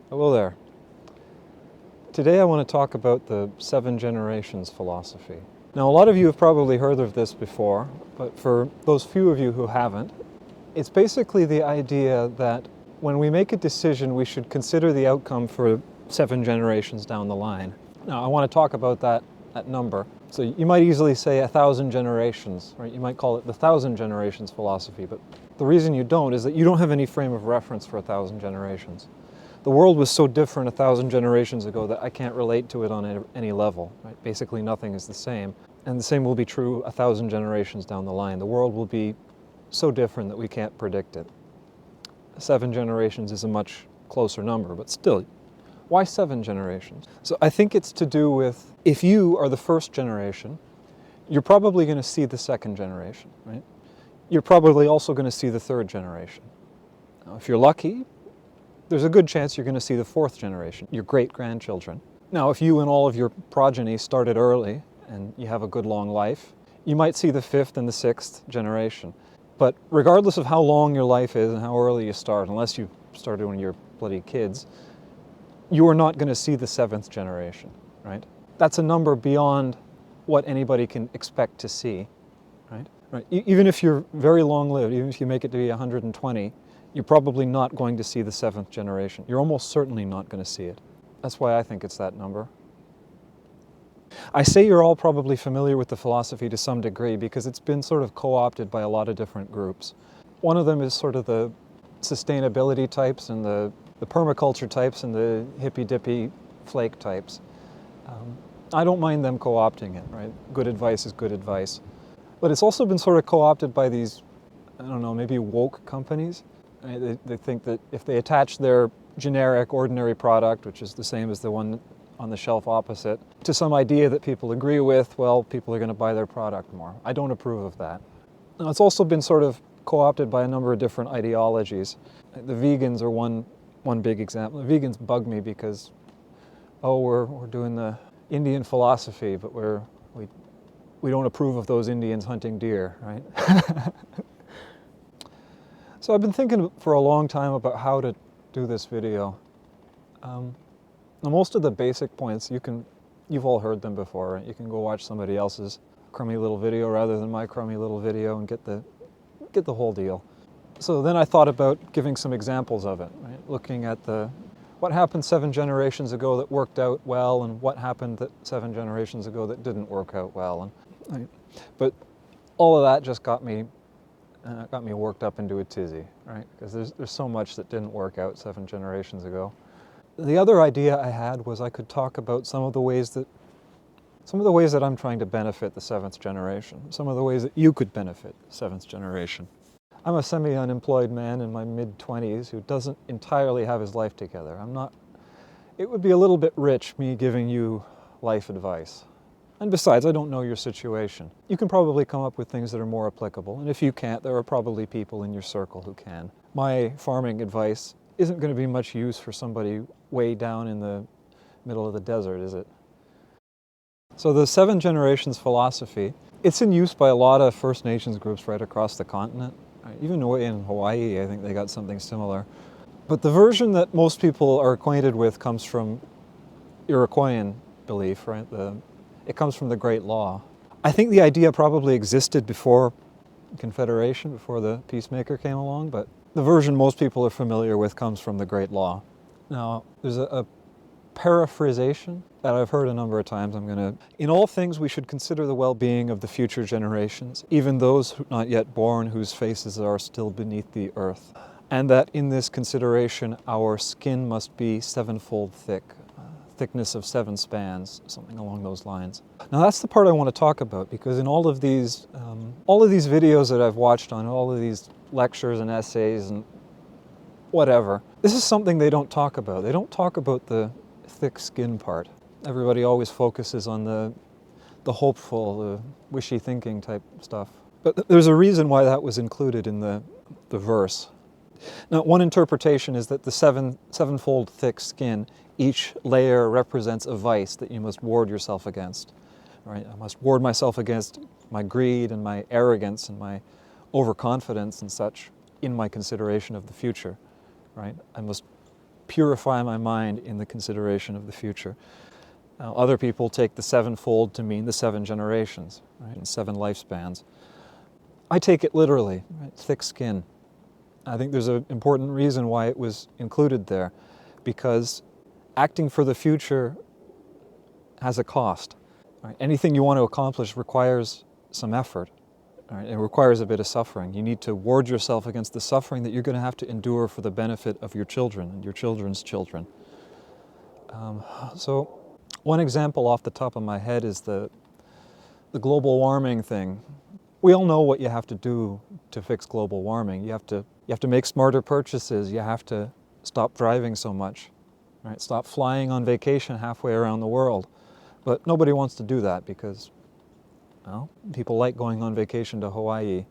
Hello there. Today I want to talk about the 7 generations philosophy. Now, a lot of you have probably heard of this before, but for those few of you who haven't, it's basically the idea that when we make a decision, we should consider the outcome for 7 generations down the line. Now, I want to talk about that number. So you might easily say 1,000 generations, right? You might call it the 1,000 generations philosophy, but the reason you don't is that you don't have any frame of reference for 1,000 generations. The world was so different 1,000 generations ago that I can't relate to it on any level. Right? Basically, nothing is the same. And the same will be true 1,000 generations down the line. The world will be so different that we can't predict it. 7 generations is a much closer number, but still, why 7 generations? So I think it's to do with, if you are the first generation, you're probably going to see the second generation, right? You're probably also going to see the third generation. Now, if you're lucky, there's a good chance you're going to see the fourth generation, your great-grandchildren. Now, if you and all of your progeny started early and you have a good long life, you might see the fifth and the sixth generation. But regardless of how long your life is and how early you start, unless you started when you're bloody kids, you are not going to see the seventh generation, right? That's a number beyond what anybody can expect to see, right? Even if you're very long-lived, even if you make it to be 120, you're probably not going to see the seventh generation. You're almost certainly not going to see it. That's why I think it's that number. I say you're all probably familiar with the philosophy to some degree because it's been sort of co-opted by a lot of different groups. One of them is sort of the sustainability types and the permaculture types and the hippy-dippy flake types. I don't mind them co-opting it, right? Good advice is good advice. But it's also been sort of co-opted by these, I don't know, maybe woke companies. They think that if they attach their generic, ordinary product, which is the same as the one on the shelf opposite, to some idea that people agree with, well, people are going to buy their product more. I don't approve of that. Now, it's also been sort of co-opted by a number of different ideologies. The vegans are one big example. The vegans bug me because, we're doing the Indian philosophy, but we don't approve of those Indians hunting deer, right? So I've been thinking for a long time about how to do this video. Now, most of the basic points, you've all heard them before, right? You can go watch somebody else's crummy little video rather than my crummy little video and get the whole deal. So then I thought about giving some examples of it, right? Looking at what happened 7 generations ago that worked out well and what happened 7 generations ago that didn't work out well. But all of that just got me worked up into a tizzy, right? Because there's so much that didn't work out 7 generations ago. The other idea I had was I could talk about some of the ways that I'm trying to benefit the 7th generation, some of the ways that you could benefit the 7th generation. I'm a semi-unemployed man in my mid-20s who doesn't entirely have his life together. It would be a little bit rich, me giving you life advice. And besides, I don't know your situation. You can probably come up with things that are more applicable, and if you can't, there are probably people in your circle who can. My farming advice isn't going to be much use for somebody way down in the middle of the desert, is it? So the 7 generations philosophy, it's in use by a lot of First Nations groups right across the continent. Even in Hawaii, I think they got something similar. But the version that most people are acquainted with comes from Iroquoian belief, right? It comes from the Great Law. I think the idea probably existed before Confederation, before the Peacemaker came along, but the version most people are familiar with comes from the Great Law. Now, there's a paraphrasation that I've heard a number of times. In all things we should consider the well-being of the future generations, even those not yet born whose faces are still beneath the earth. And that in this consideration our skin must be 7-fold thick, thickness of 7 spans, something along those lines. Now that's the part I want to talk about, because in all of these videos that I've watched on, all of these lectures and essays and whatever, this is something they don't talk about. They don't talk about the thick skin part. Everybody always focuses on the hopeful, the wishy thinking type stuff. But there's a reason why that was included in the verse. Now, one interpretation is that the sevenfold thick skin, each layer represents a vice that you must ward yourself against. Right? I must ward myself against my greed and my arrogance and my overconfidence and such in my consideration of the future. Right? I must purify my mind in the consideration of the future. Now, other people take the sevenfold to mean the 7 generations, right, and 7 lifespans. I take it literally, right? Thick skin. I think there's an important reason why it was included there, because acting for the future has a cost. Right? Anything you want to accomplish requires some effort. Right? It requires a bit of suffering. You need to ward yourself against the suffering that you're going to have to endure for the benefit of your children and your children's children. So one example off the top of my head is the global warming thing. We all know what you have to do to fix global warming. You have to make smarter purchases. You have to stop driving so much. Right? Stop flying on vacation halfway around the world. But nobody wants to do that because, well, people like going on vacation to Hawaii.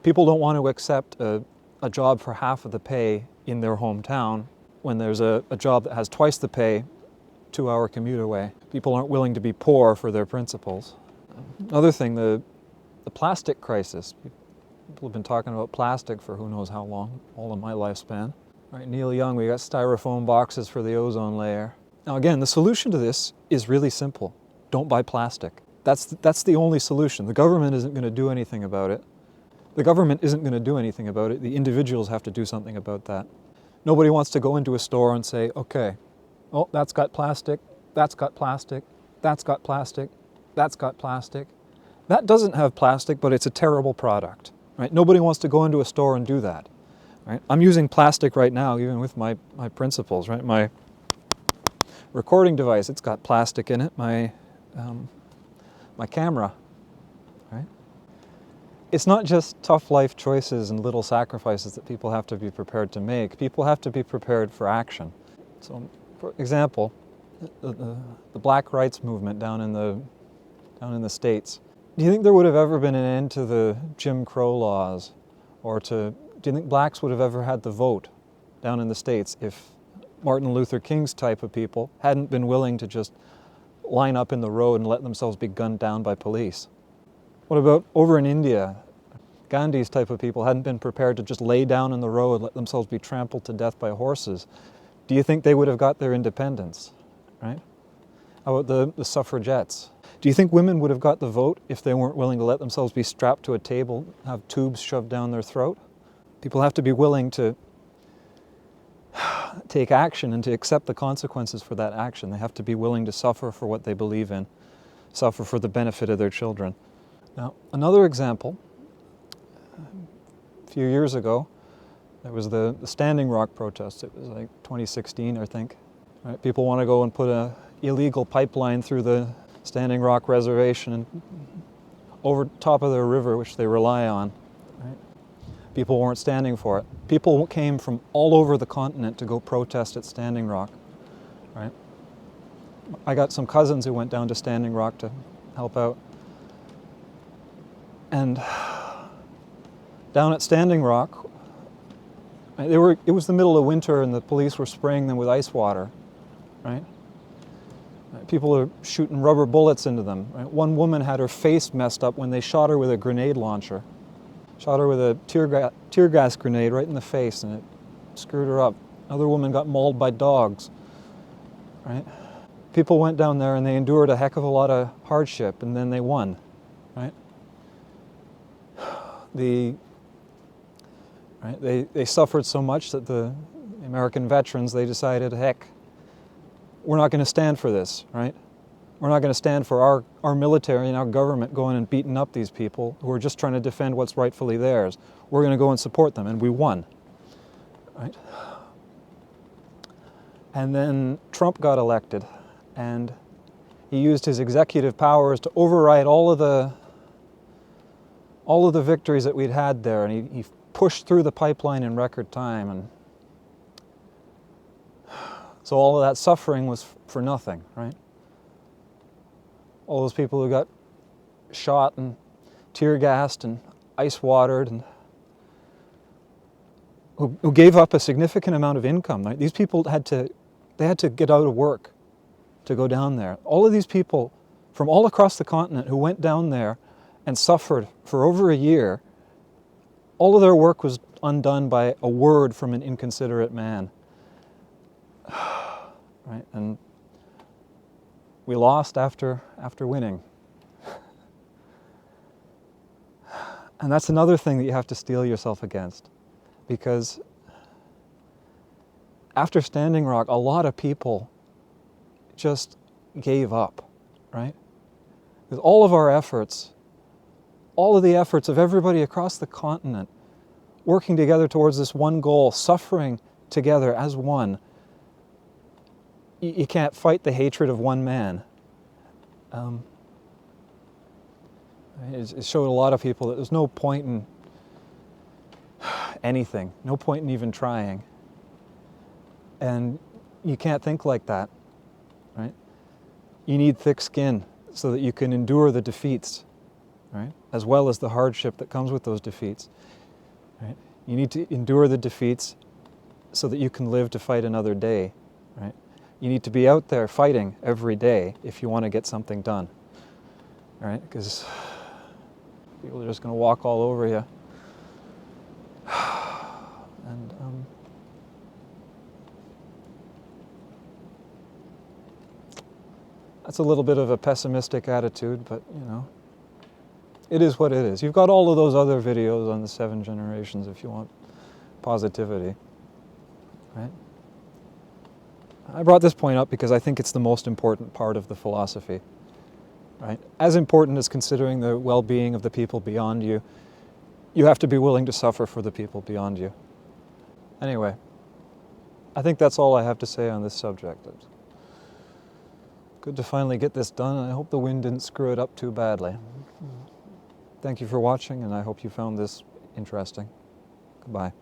People don't want to accept a job for half of the pay in their hometown when there's a job that has twice the pay, 2-hour commute away. People aren't willing to be poor for their principles. Another thing, the plastic crisis. People have been talking about plastic for who knows how long, all of my lifespan. Right, Neil Young, we got styrofoam boxes for the ozone layer. Now again, the solution to this is really simple. Don't buy plastic. That's the only solution. The government isn't going to do anything about it. The government isn't going to do anything about it. The individuals have to do something about that. Nobody wants to go into a store and say, okay, oh, that's got plastic, that's got plastic, that's got plastic, that's got plastic. That doesn't have plastic, but it's a terrible product. Right? Nobody wants to go into a store and do that. Right? I'm using plastic right now, even with my principles. Right? My recording device, it's got plastic in it. My camera. Right? It's not just tough life choices and little sacrifices that people have to be prepared to make. People have to be prepared for action. So, for example, the Black Rights Movement down in the States. Do you think there would have ever been an end to the Jim Crow laws? Or do you think blacks would have ever had the vote down in the States if Martin Luther King's type of people hadn't been willing to just line up in the road and let themselves be gunned down by police? What about over in India? Gandhi's type of people hadn't been prepared to just lay down in the road and let themselves be trampled to death by horses. Do you think they would have got their independence? Right? How about the suffragettes? Do you think women would have got the vote if they weren't willing to let themselves be strapped to a table, have tubes shoved down their throat? People have to be willing to take action and to accept the consequences for that action. They have to be willing to suffer for what they believe in, suffer for the benefit of their children. Now, another example, a few years ago, there was the Standing Rock protest. It was like 2016, I think. Right? People want to go and put an illegal pipeline through the Standing Rock Reservation and over top of their river, which they rely on. Right? People weren't standing for it. People came from all over the continent to go protest at Standing Rock. Right? I got some cousins who went down to Standing Rock to help out. And down at Standing Rock, it was the middle of winter and the police were spraying them with ice water. Right? People are shooting rubber bullets into them. Right? One woman had her face messed up when they shot her with a grenade launcher. Shot her with a tear gas grenade right in the face and it screwed her up. Another woman got mauled by dogs. Right? People went down there and they endured a heck of a lot of hardship and then they won. Right? They suffered so much that the American veterans, they decided, heck, we're not going to stand for this, right? We're not going to stand for our military and our government going and beating up these people who are just trying to defend what's rightfully theirs. We're going to go and support them, and we won, right? And then Trump got elected, and he used his executive powers to override all of the victories that we'd had there, and he pushed through the pipeline in record time, and so all of that suffering was for nothing, right? All those people who got shot and tear gassed and ice watered and who gave up a significant amount of income. Right? These people had to get out of work to go down there. All of these people from all across the continent who went down there and suffered for over a year, all of their work was undone by a word from an inconsiderate man. right? And we lost after winning. And that's another thing that you have to steel yourself against, because after Standing Rock, a lot of people just gave up, right? With all of our efforts, all of the efforts of everybody across the continent, working together towards this one goal, suffering together as one, you can't fight the hatred of one man. It showed a lot of people that there's no point in anything, no point in even trying. And you can't think like that, right? You need thick skin so that you can endure the defeats, right? As well as the hardship that comes with those defeats, right? You need to endure the defeats so that you can live to fight another day, right? You need to be out there fighting every day if you want to get something done, right? Because people are just going to walk all over you. And that's a little bit of a pessimistic attitude, but you know, it is what it is. You've got all of those other videos on the 7 generations if you want positivity, right? I brought this point up because I think it's the most important part of the philosophy, right? As important as considering the well-being of the people beyond you, you have to be willing to suffer for the people beyond you. Anyway, I think that's all I have to say on this subject. It's good to finally get this done, and I hope the wind didn't screw it up too badly. Thank you for watching, and I hope you found this interesting. Goodbye.